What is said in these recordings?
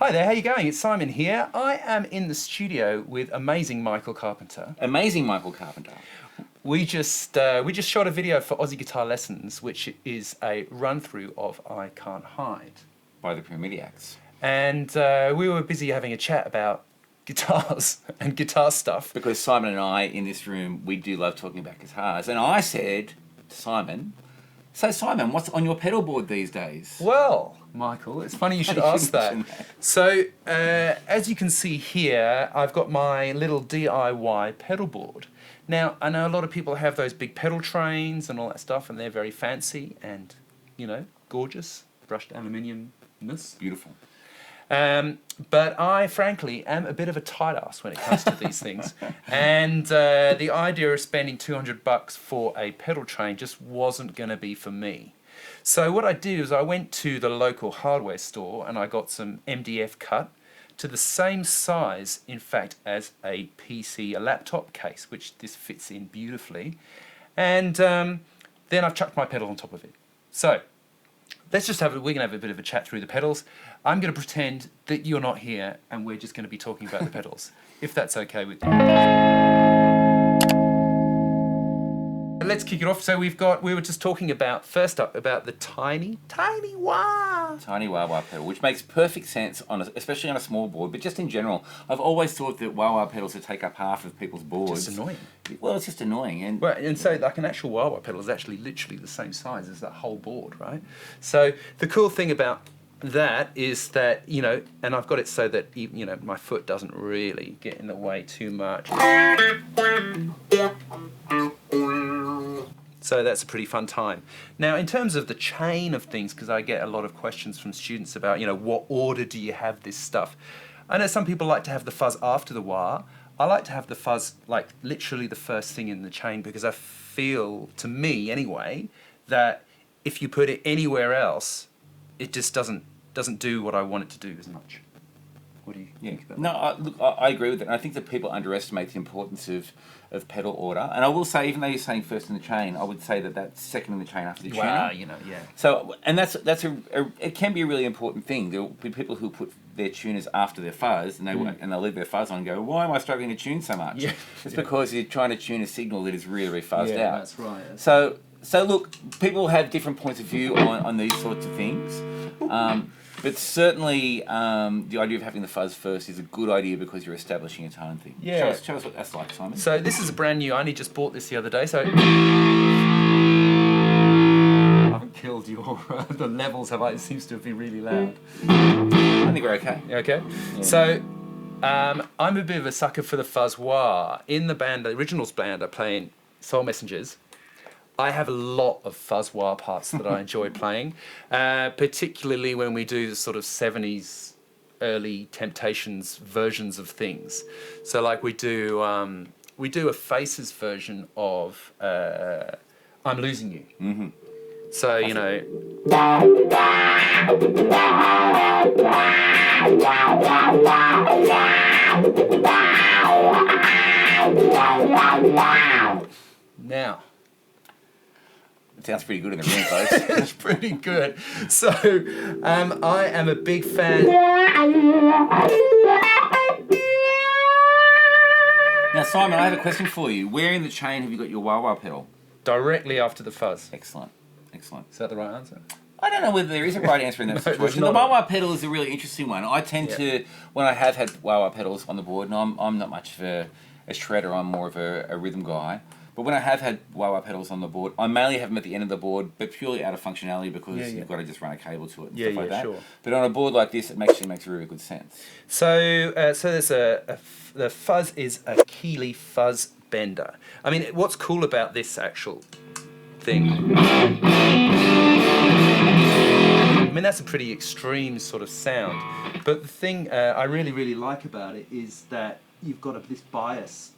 Hi there, how you going? It's Simon here. I am in the studio with amazing Michael Carpenter. Amazing Michael Carpenter. We just shot a video for Aussie Guitar Lessons, which is a run-through of I Can't Hide. By the Promediacs. And we were busy having a chat about guitars and guitar stuff. Because Simon and I, in this room, we do love talking about guitars. And I said to Simon, so Simon, what's on your pedal board these days? Well, Michael, it's funny you should ask that. So, as you can see here, I've got my little DIY pedal board. Now, I know a lot of people have those big pedal trains and all that stuff, and they're very fancy and, you know, gorgeous, brushed aluminium-ness. Beautiful. But I, frankly, am a bit of a tight ass when it comes to these things. And the idea of spending $200 for a pedal train just wasn't going to be for me. So what I did is I went to the local hardware store and I got some MDF cut to the same size, in fact, as a PC, a laptop case, which this fits in beautifully. And then I've chucked my pedal on top of it. So let's just we're going to have a bit of a chat through the pedals. I'm going to pretend that you're not here and we're just going to be talking about the pedals, if that's okay with you. Let's kick it off. So we were just talking about, first up, about the tiny wah. Tiny wah-wah pedal, which makes perfect sense, especially on a small board, but just in general. I've always thought that wah-wah pedals would take up half of people's boards. Just annoying. Well, it's just annoying. And so like an actual wah-wah pedal is actually literally the same size as that whole board, right? So the cool thing about that is that, you know, and I've got it so that, you know, my foot doesn't really get in the way too much. So that's a pretty fun time. Now, in terms of the chain of things, because I get a lot of questions from students about, you know, what order do you have this stuff? I know some people like to have the fuzz after the wah. I like to have the fuzz, like, literally the first thing in the chain, because I feel, to me anyway, that if you put it anywhere else, it just doesn't do what I want it to do as much. What do you think about that? No, I agree with that. And I think that people underestimate the importance of pedal order. And I will say, even though you're saying first in the chain, I would say that that's second in the chain after the tuner. Wow, you know, yeah. So, and it can be a really important thing. There will be people who put their tuners after their fuzz, and they'll leave their fuzz on and go, why am I struggling to tune so much? Yeah. It's because you're trying to tune a signal that is really, really fuzzed out. Yeah, that's right. So look, people have different points of view on these sorts of things. But certainly, the idea of having the fuzz first is a good idea because you're establishing a tone thing. Yeah. Show us what that's like, Simon. So this is a brand new, I only just bought this the other day, so I haven't killed your, the levels have I? It seems to have been really loud. I think we're okay. Okay. Yeah. So I'm a bit of a sucker for the fuzz wah. In the band, the originals band are playing Soul Messengers. I have a lot of fuzz wah parts that I enjoy playing, particularly when we do the sort of 70s early Temptations versions of things. So like we do a Faces version of I'm Losing You. Mm-hmm. So, you know. Now. It sounds pretty good in the room, folks. It's pretty good. So, I am a big fan. Now, Simon, I have a question for you. Where in the chain have you got your wah-wah pedal? Directly after the fuzz. Excellent. Excellent. Is that the right answer? I don't know whether there is a right answer in that situation. The wah-wah pedal is a really interesting one. I tend to, when I have had wah-wah pedals on the board, and I'm not much of a shredder, I'm more of a rhythm guy. But when I have had wah-wah pedals on the board, I mainly have them at the end of the board, but purely out of functionality because you've got to just run a cable to it and stuff like that. Sure. But on a board like this, it actually makes really good sense. So, there's the fuzz is a Keeley Fuzz Bender. I mean, what's cool about this actual thing? I mean, that's a pretty extreme sort of sound. But the thing I really, really like about it is that you've got this bias.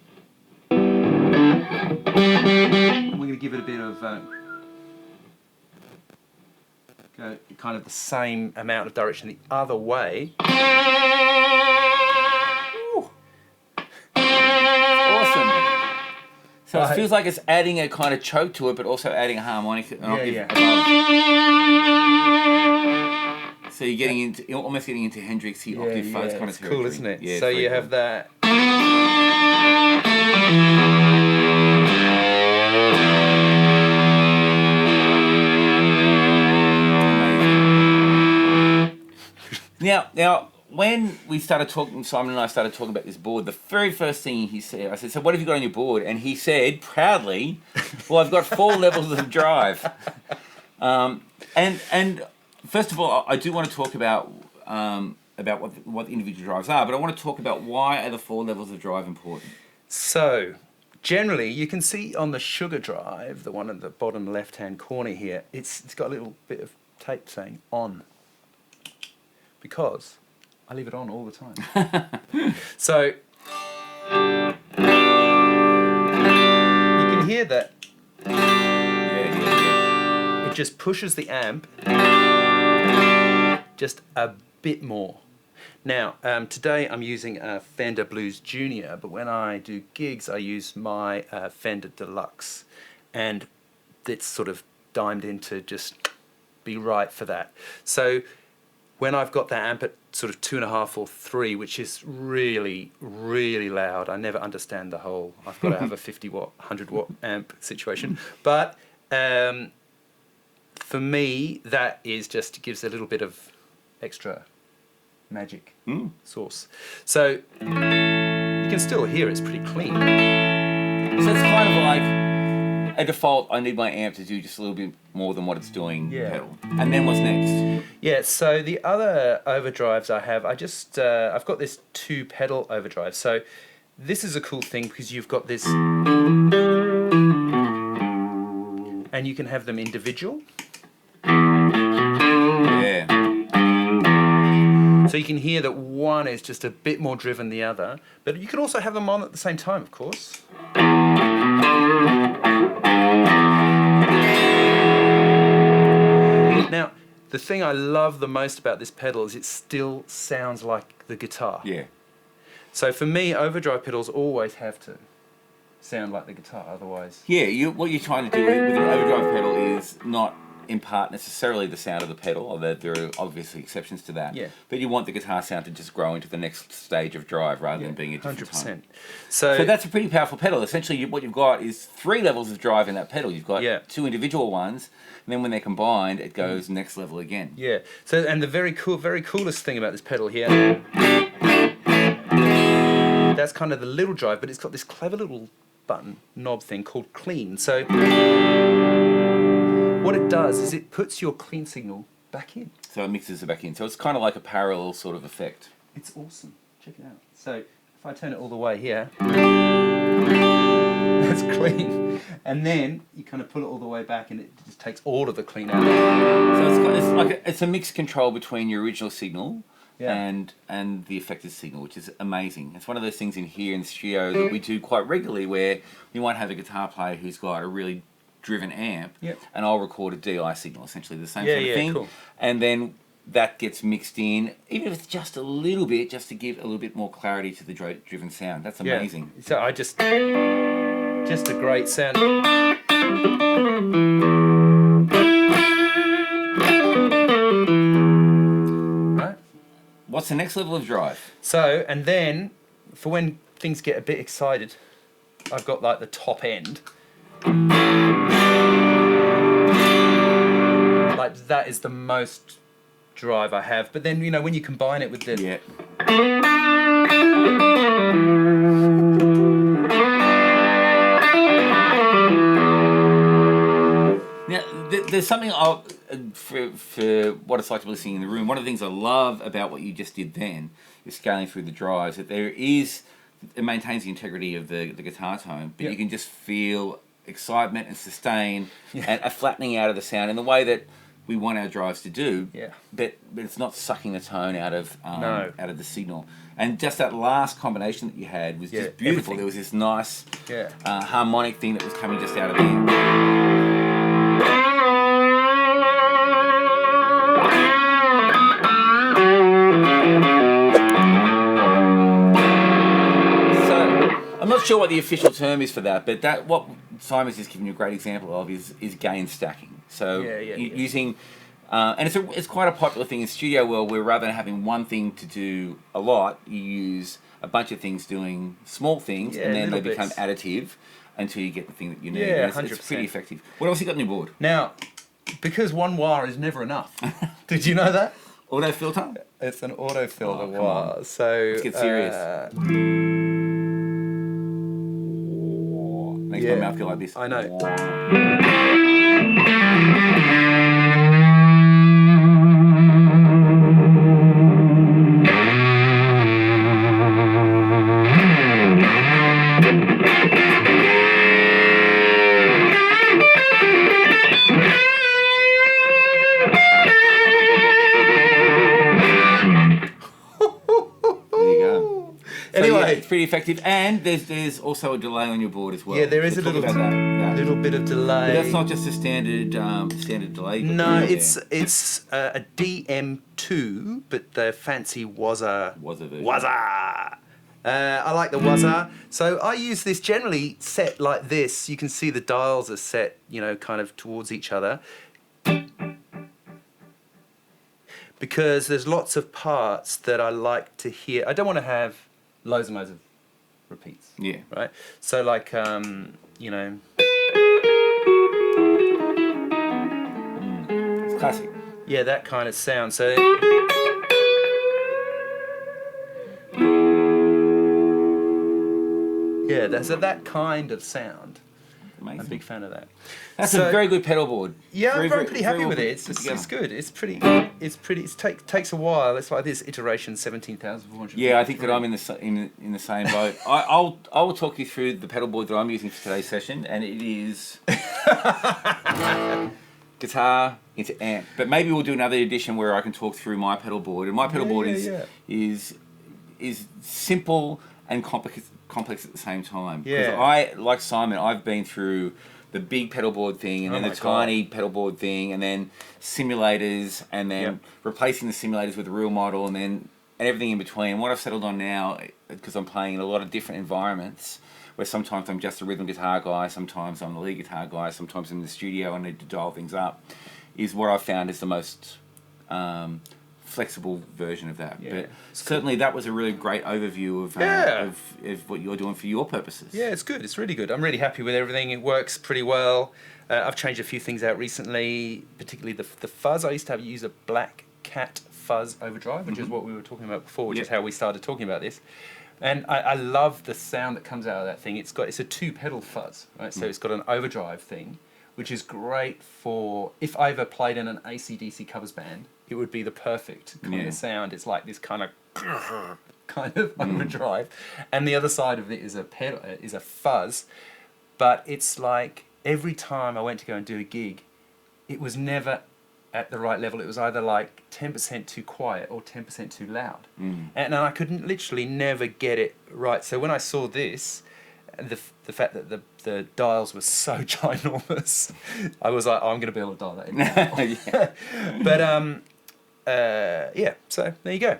And we're going to give it a bit of kind of the same amount of direction the other way. Awesome. So it feels like it's adding a kind of choke to it, but also adding a harmonic. So you're almost getting into Hendrixy octave fuzz kind of territory. Cool, isn't it? Yeah, so you have that. Now, when we started talking, Simon and I started talking about this board, the very first thing he said, I said, "So what have you got on your board?" And he said, proudly, "Well, I've got 4 levels of drive." And first of all, I do want to talk about what the individual drives are, but I want to talk about why are the 4 levels of drive important. So, generally, you can see on the Sugar Drive, the one at the bottom left-hand corner here, it's got a little bit of tape saying "on," because I leave it on all the time. So, you can hear that. It just pushes the amp just a bit more. Now, today I'm using a Fender Blues Junior, but when I do gigs I use my Fender Deluxe, and it's sort of dimed in to just be right for that. So when I've got that amp at sort of 2.5 or 3, which is really, really loud, I never understand the whole, I've got to have a 50 watt, 100 watt amp situation. But for me, that is just gives a little bit of extra magic sauce. So you can still hear it's pretty clean. So it's kind of like a default, I need my amp to do just a little bit more than what it's doing pedal. And then what's next? Yeah, so the other overdrives I have, I've got this 2 pedal overdrive. So this is a cool thing because you've got this, and you can have them individual. Yeah. So you can hear that one is just a bit more driven than the other, but you can also have them on at the same time, of course. Now, the thing I love the most about this pedal is it still sounds like the guitar. Yeah. So for me, overdrive pedals always have to sound like the guitar, otherwise... Yeah, what you're trying to do with an overdrive pedal is not impart necessarily the sound of the pedal, although there are obviously exceptions to that. Yeah. But you want the guitar sound to just grow into the next stage of drive rather than being a different 100%. tone. So that's a pretty powerful pedal. Essentially, what you've got is 3 levels of drive in that pedal. You've got 2 individual ones, and then when they're combined, it goes next level again. Yeah. So, and the very coolest thing about this pedal here, that's kind of the little drive, but it's got this clever little button knob thing called clean. So what it does is it puts your clean signal back in. So it mixes it back in. So it's kind of like a parallel sort of effect. It's awesome. Check it out. So if I turn it all the way here, that's clean. And then you kind of pull it all the way back and it just takes all of the clean out. So it's a mixed control between your original signal and the effective signal, which is amazing. It's one of those things in here in the studio that we do quite regularly where we might have a guitar player who's got a really driven amp, and I'll record a DI signal, essentially the same sort of thing, cool. And then that gets mixed in, even if it's just a little bit, just to give a little bit more clarity to the driven sound. That's amazing. Yeah. So I just a great sound. Right. What's the next level of drive? So, and then for when things get a bit excited, I've got like the top end. Like that is the most drive I have. But then, you know, when you combine it with the... Yeah. Now, there's something for what it's like to be listening in the room. One of the things I love about what you just did then is scaling through the drives, that it maintains the integrity of the guitar tone, but you can just feel excitement and sustain and a flattening out of the sound in the way that we want our drives to do. Yeah. But it's not sucking the tone out of the signal. And just that last combination that you had was just beautiful. Everything. There was this nice harmonic thing that was coming just out of there. I'm not sure what the official term is for that, but what Simon's just given you a great example of is gain stacking. So using And it's quite a popular thing in studio world where rather than having one thing to do a lot, you use a bunch of things doing small things, and then they become additive until you get the thing that you need. Yeah, it's pretty effective. What else you got on your board? Now, because one wire is never enough. Did you know that? Auto filter? It's an auto filter come wire. on. So Let's get serious. Makes my mouth go like this. I know. Anyway, it's pretty effective, and there's also a delay on your board as well. Yeah, there is a little bit of delay. But that's not just a standard delay. No, it's a DM2, but the fancy Wazza version. Wazza. I like the Wazza. So I use this generally set like this. You can see the dials are set, you know, kind of towards each other. Because there's lots of parts that I like to hear. I don't want to have loads and loads of repeats. Yeah. Right? So like, you know. It's classic. Yeah, that kind of sound. So. Yeah, there's that kind of sound. Amazing. I'm a big fan of that. That's a very good pedal board. Yeah, I'm pretty happy with it. It's good. It's pretty. It takes a while. It's like this iteration 17,400. Yeah, I think that I'm in the same boat. I will talk you through the pedal board that I'm using for today's session, and it is guitar into amp. But maybe we'll do another edition where I can talk through my pedal board. And my pedal board is simple and complex at the same time. Because like Simon, I've been through the big pedalboard thing, and then the tiny pedalboard thing, and then simulators, and then replacing the simulators with a real model, and everything in between. And what I've settled on now, because I'm playing in a lot of different environments, where sometimes I'm just a rhythm guitar guy, sometimes I'm the lead guitar guy, sometimes in the studio I need to dial things up, is what I've found is the most flexible version of that. But certainly that was a really great overview of what you're doing for your purposes. Yeah, it's good. It's really good. I'm really happy with everything. It works pretty well. I've changed a few things out recently, particularly the fuzz. I used to use a Black Cat fuzz overdrive, which is what we were talking about before, which is how we started talking about this. And I love the sound that comes out of that thing. It's a 2-pedal fuzz, right? So it's got an overdrive thing, which is great for, if I ever played in an AC/DC covers band, it would be the perfect kind of sound. It's like this kind of overdrive, and the other side of it is a fuzz. But it's like every time I went to go and do a gig, it was never at the right level. It was either like 10% too quiet or 10% too loud, and I could literally never get it right. So when I saw this, the fact that the dials were so ginormous, I was like, oh, I'm going to be able to dial that in now. But so there you go.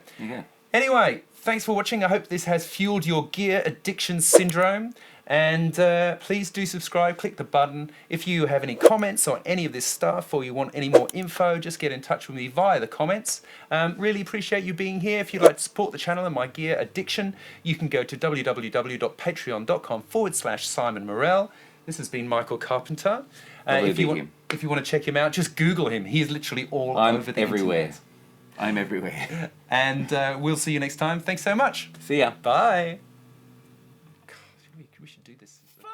Anyway, thanks for watching. I hope this has fueled your gear addiction syndrome. And please do subscribe, click the button. If you have any comments on any of this stuff, or you want any more info, just get in touch with me via the comments. Really appreciate you being here. If you'd like to support the channel and my gear addiction, you can go to www.patreon.com/Simon Morell. This has been Michael Carpenter. If you want to check him out, just Google him. He's literally all over the internet. I'm everywhere. And we'll see you next time. Thanks so much. See ya. Bye. We should do this as a show.